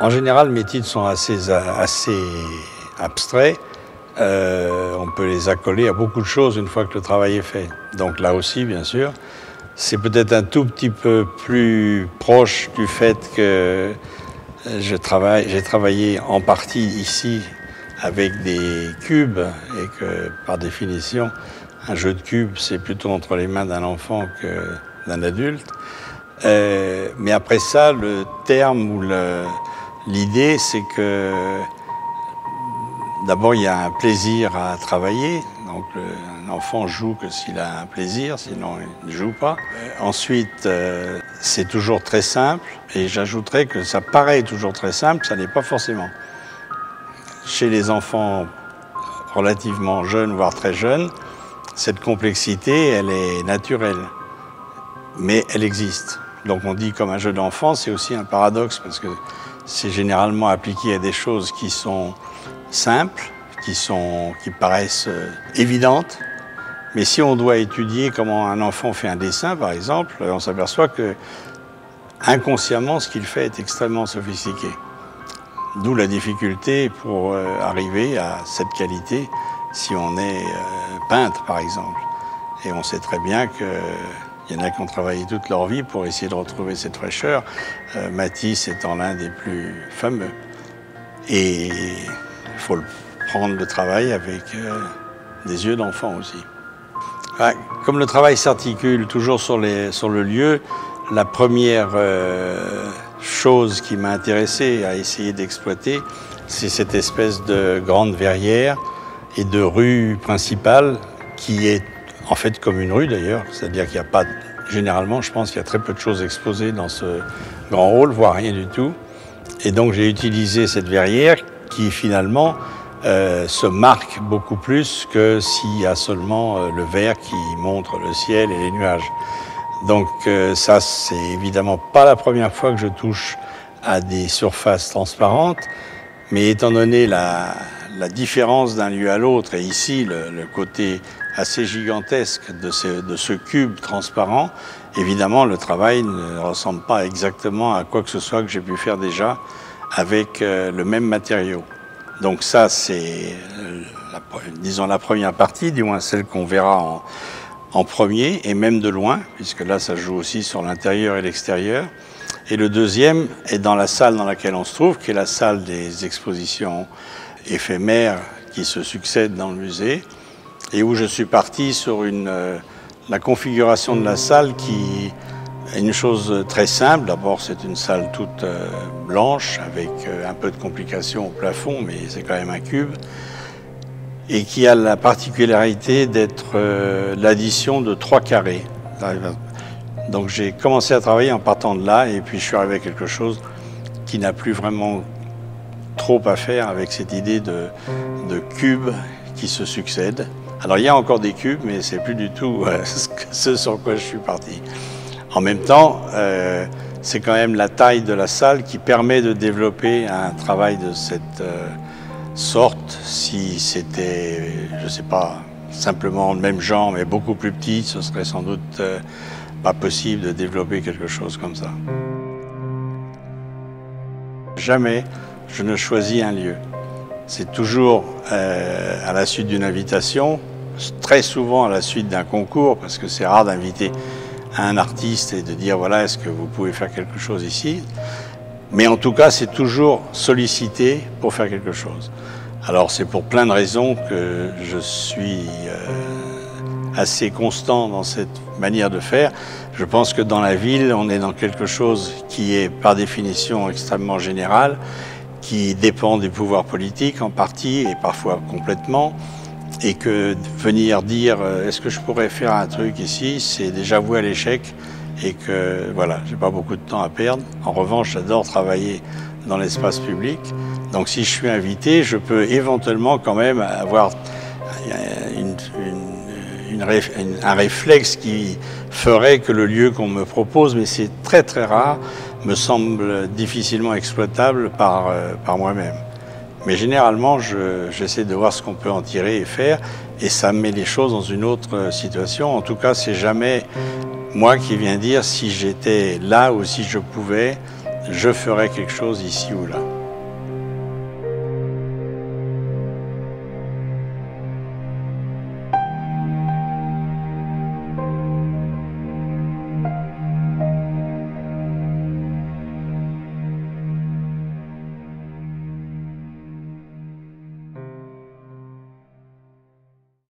En général, mes titres sont assez abstraits. On peut les accoler à beaucoup de choses une fois que le travail est fait. Donc là aussi, bien sûr, c'est peut-être un tout petit peu plus proche du fait que j'ai travaillé en partie ici avec des cubes et que, par définition, un jeu de cubes, c'est plutôt entre les mains d'un enfant que d'un adulte. Mais après ça, le terme ou l'idée, c'est que d'abord, il y a un plaisir à travailler. Donc, un enfant joue que s'il a un plaisir, sinon il ne joue pas. Ensuite, c'est toujours très simple. Et j'ajouterais que ça paraît toujours très simple, ça n'est pas forcément. Chez les enfants relativement jeunes, voire très jeunes, cette complexité, elle est naturelle. Mais elle existe. Donc on dit comme un jeu d'enfant, c'est aussi un paradoxe parce que c'est généralement appliqué à des choses qui sont simples, qui paraissent évidentes. Mais si on doit étudier comment un enfant fait un dessin, par exemple, on s'aperçoit que inconsciemment, ce qu'il fait est extrêmement sophistiqué. D'où la difficulté pour arriver à cette qualité si on est peintre, par exemple. Et on sait très bien que il y en a qui ont travaillé toute leur vie pour essayer de retrouver cette fraîcheur, Matisse étant l'un des plus fameux. Et il faut prendre le travail avec des yeux d'enfant aussi. Comme le travail s'articule toujours sur le lieu, la première chose qui m'a intéressé à essayer d'exploiter, c'est cette espèce de grande verrière et de rue principale qui est en fait comme une rue d'ailleurs, c'est-à-dire qu'il n'y a pas, généralement je pense qu'il y a très peu de choses exposées dans ce grand hall, voire rien du tout. Et donc j'ai utilisé cette verrière qui finalement se marque beaucoup plus que s'il y a seulement le verre qui montre le ciel et les nuages. Donc ça c'est évidemment pas la première fois que je touche à des surfaces transparentes, mais étant donné la différence d'un lieu à l'autre, et ici le côté assez gigantesque de ce cube transparent, évidemment le travail ne ressemble pas exactement à quoi que ce soit que j'ai pu faire déjà avec le même matériau. Donc ça c'est, disons, la première partie, du moins celle qu'on verra en premier, et même de loin, puisque là ça joue aussi sur l'intérieur et l'extérieur. Et le deuxième est dans la salle dans laquelle on se trouve, qui est la salle des expositions éphémères qui se succèdent dans le musée, et où je suis parti sur la configuration de la salle qui est une chose très simple. D'abord, c'est une salle toute blanche, avec un peu de complications au plafond, mais c'est quand même un cube, et qui a la particularité d'être l'addition de 3 carrés. Donc j'ai commencé à travailler en partant de là, et puis je suis arrivé à quelque chose qui n'a plus vraiment trop à faire avec cette idée de cubes qui se succèdent. Alors il y a encore des cubes, mais c'est plus du tout ce sur quoi je suis parti. En même temps, c'est quand même la taille de la salle qui permet de développer un travail de cette sorte. Si c'était, je ne sais pas, simplement le même genre, mais beaucoup plus petit, ce serait sans doute pas possible de développer quelque chose comme ça. Jamais je ne choisis un lieu. C'est toujours à la suite d'une invitation, très souvent à la suite d'un concours, parce que c'est rare d'inviter un artiste et de dire voilà, est-ce que vous pouvez faire quelque chose ici? Mais en tout cas, c'est toujours sollicité pour faire quelque chose. Alors c'est pour plein de raisons que je suis assez constant dans cette manière de faire. Je pense que dans la ville, on est dans quelque chose qui est par définition extrêmement général, qui dépend des pouvoirs politiques en partie et parfois complètement, et que venir dire est-ce que je pourrais faire un truc ici, c'est déjà voué à l'échec, et que voilà, j'ai pas beaucoup de temps à perdre. En revanche, j'adore travailler dans l'espace public, donc si je suis invité, je peux éventuellement quand même avoir un réflexe qui ferait que le lieu qu'on me propose, mais c'est très très rare, me semble difficilement exploitable par moi-même. Mais généralement, j'essaie de voir ce qu'on peut en tirer et faire, et ça met les choses dans une autre situation. En tout cas, c'est jamais moi qui viens dire si j'étais là ou si je pouvais, je ferais quelque chose ici ou là.